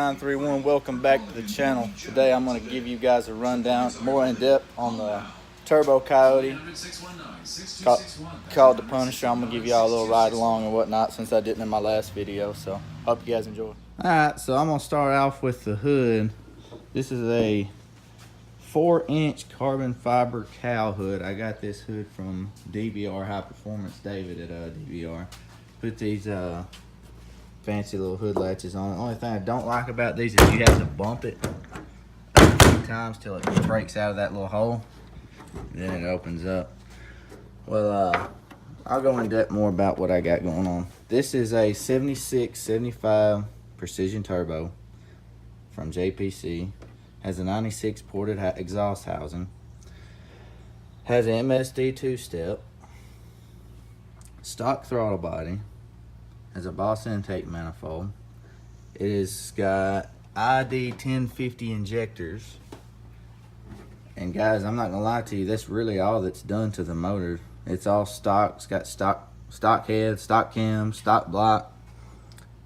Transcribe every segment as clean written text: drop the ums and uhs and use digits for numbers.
931. Welcome back to the channel. Today I'm going to give you guys a rundown, more in depth on the turbo coyote called the Punisher. I'm going to give y'all a little ride along and whatnot since I didn't in my last video. So hope you guys enjoy. Alright, so I'm going to start off with the hood. This is a 4-inch carbon fiber cow hood. I got this hood from DBR, High Performance David at DBR. Put these fancy little hood latches on it. The only thing I don't like about these is you have to bump it a few times till it breaks out of that little hole. Then it opens up. Well, I'll go in depth more about what I got going on. This is a 76-75 Precision Turbo from JPC. Has a 96 ported exhaust housing. Has an MSD 2-step. Stock throttle body. Has a Boss intake manifold. It has got ID 1050 injectors. And guys, I'm not gonna lie to you, that's really all that's done to the motor. It's all stock. It's got stock head, stock cam, stock block.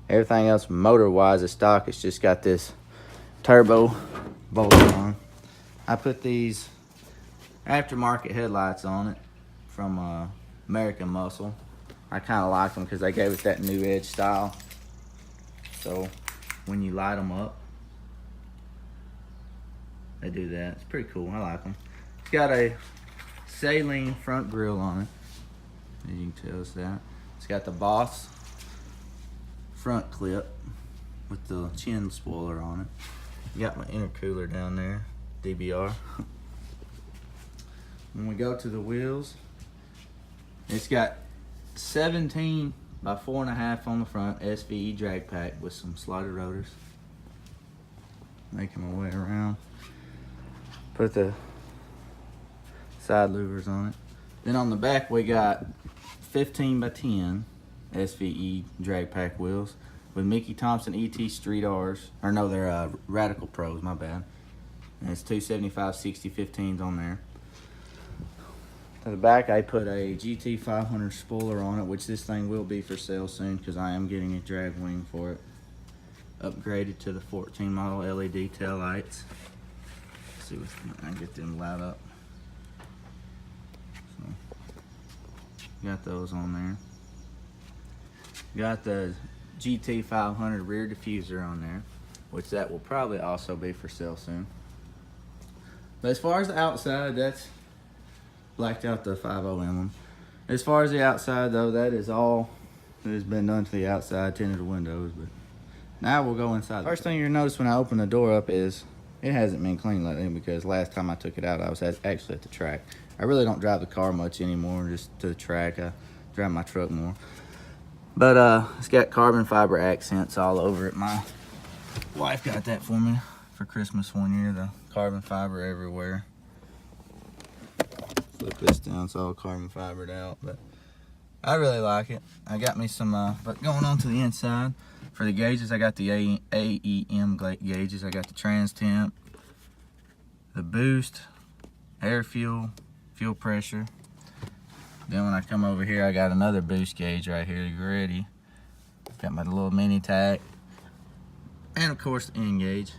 Everything else motor wise is stock. It's just got this turbo bolt on. I put these aftermarket headlights on it from American Muscle. I kind of like them because they gave it that new edge style. So when you light them up, they do that. It's pretty cool. I like them. It's got a saline front grille on it. As you can tell, it's that. It's got the Boss front clip with the chin spoiler on it. Got my intercooler down there, DBR. When we go to the wheels, it's got 17 by 4.5 on the front SVE drag pack with some slotted rotors. Making my way around. Put the side louvers on it. Then on the back we got 15 by 10 SVE drag pack wheels with Mickey Thompson ET Street R's. Or no, they're Radical Pros, my bad. And it's 275 60-15s on there. To the back, I put a GT500 spoiler on it, which this thing will be for sale soon because I am getting a drag wing for it. Upgraded to the 14 model LED tail lights. Let's see if I can get them light up. So, got those on there. Got the GT500 rear diffuser on there, which that will probably also be for sale soon. But as far as the outside, that's blacked out the 50 emblem. As far as the outside though, that is all that has been done to the outside, tinted the windows. But now we'll go inside. First thing you'll notice when I open the door up is it hasn't been cleaned lately because last time I took it out I was actually at the track. I really don't drive the car much anymore, just to the track. I drive my truck more. But it's got carbon fiber accents all over it. My wife got that for me for Christmas one year, the carbon fiber everywhere. Flip this down, it's all carbon fibered out, but I really like it. I got me some, but going on to the inside, for the gauges, I got the AEM gauges. I got the trans temp, the boost, air fuel, fuel pressure. Then when I come over here, I got another boost gauge right here, ready. Got my little mini tack, and of course the N gauge.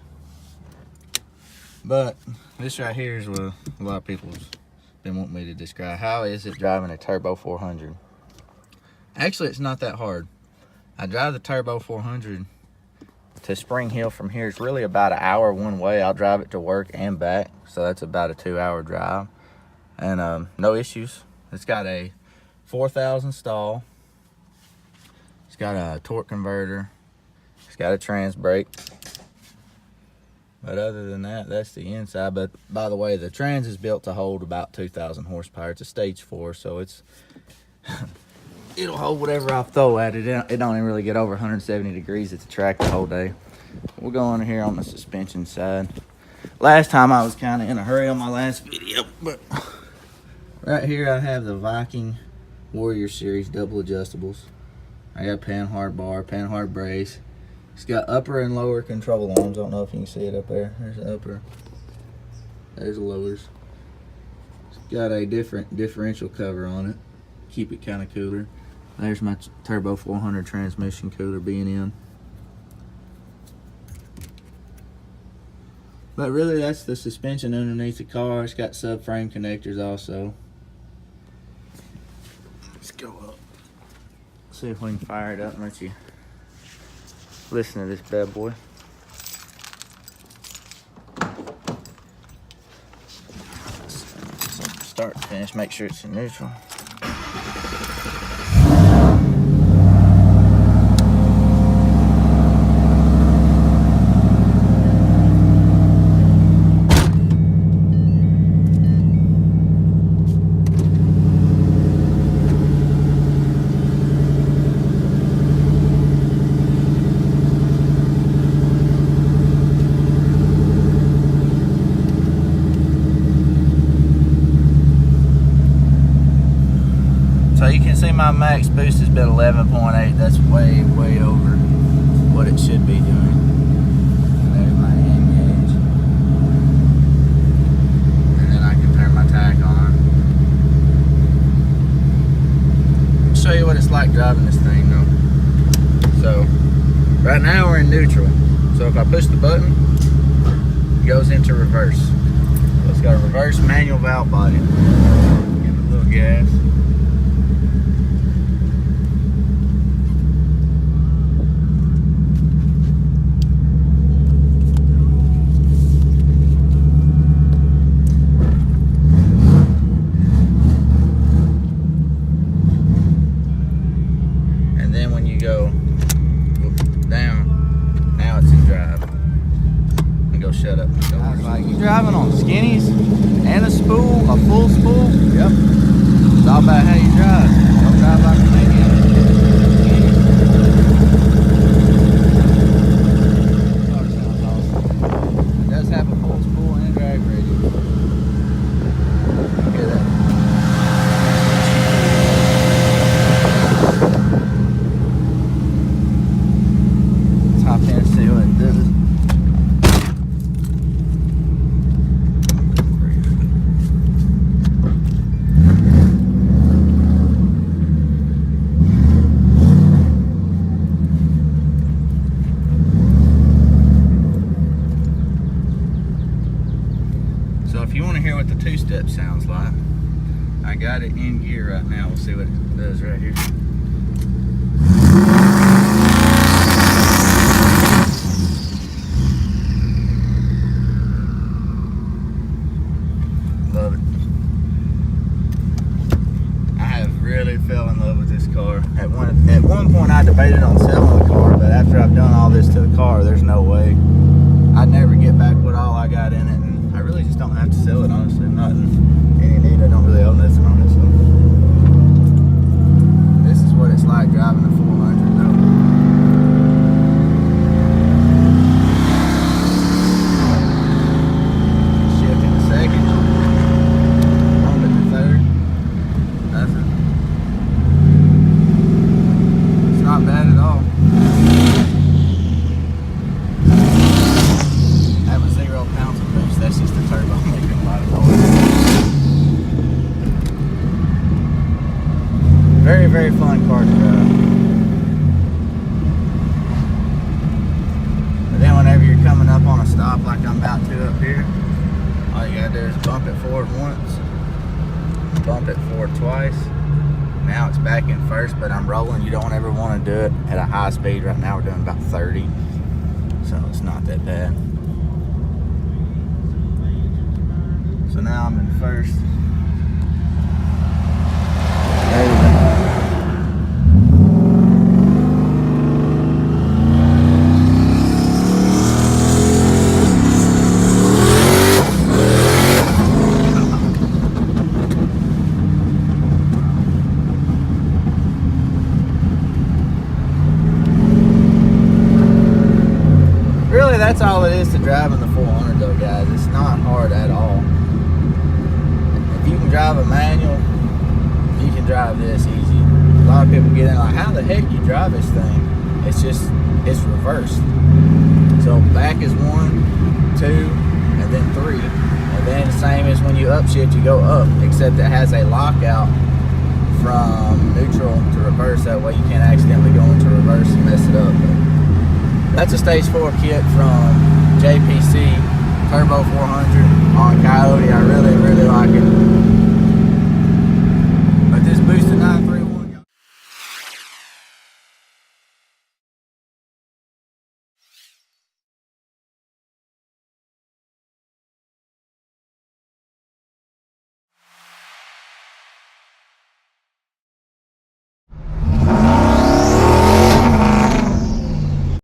But this right here is what a lot of people's been wanting me to describe. How is it driving a Turbo 400? Actually, it's not that hard. I drive the Turbo 400 to Spring Hill from here. It's really about an hour one way. I'll drive it to work and back, so that's about a 2-hour drive. And no issues. It's got a 4,000 stall. It's got a torque converter. It's got a trans brake. But other than that, that's the inside. But by the way, the trans is built to hold about 2,000 horsepower. It's a stage 4, so it's it'll hold whatever I throw at it. It don't even really get over 170 degrees at the track the whole day. We'll go on here on the suspension side. Last time I was kind of in a hurry on my last video, but right here I have the Viking Warrior Series double adjustables. I got panhard bar, panhard brace. It's got upper and lower control arms. I don't know if you can see it up there. There's the upper. There's the lowers. It's got a different differential cover on it. Keep it kind of cooler. There's my Turbo 400 transmission cooler being in. But really, that's the suspension underneath the car. It's got subframe connectors also. Let's go up. See if we can fire it up and let you listen to this bad boy. So start to finish, make sure it's in neutral. So you can see my max boost has been 11.8. That's way, way over what it should be doing. There's my hand gauge. And then I can turn my tack on. I'll show you what it's like driving this thing though. So right now we're in neutral. So if I push the button, it goes into reverse. So it's got a reverse manual valve body. Give it a little gas. Go down, now it's in drive. And go shut up. Like you driving on skinnies and a spool, a full spool. Yep. It's all about how you drive. Don't drive like a maniac. Car sounds awesome. It does have a full spool and drag rating. Look at that. Hop in and see what it does. So if you want to hear what the two-step sounds like, I got it in gear right now. We'll see what it does right here. Love it. I have really fell in love with this car. At one point I debated on selling the car, but after I've done all this to the car, there's no way. I'd never get back what all I got in it, and I really just don't have to sell it, honestly. I'm not in any need. I don't really own nothing on it, so. This is what it's like driving a 400 though. Not bad at all. Having 0 pounds of boost, that's just the turbo making a lot of noise. Very, very fun car to drive. But then whenever you're coming up on a stop like I'm about to up here, all you gotta do is bump it forward once, bump it forward twice. Now it's back in first, but I'm rolling. You don't ever want to do it at a high speed. Right now we're doing about 30, so it's not that bad. So now I'm in first. There we go. That's all it is to driving the 400 though, guys. It's not hard at all. If you can drive a manual, you can drive this easy. A lot of people get in like, how the heck do you drive this thing? It's reversed. So back is 1, 2, and then 3. And then the same as when you upshift, you go up, except it has a lockout from neutral to reverse. That way you can't accidentally go into reverse and mess it up. But that's a stage 4 kit from JPC turbo 400 on Coyote. I really like it.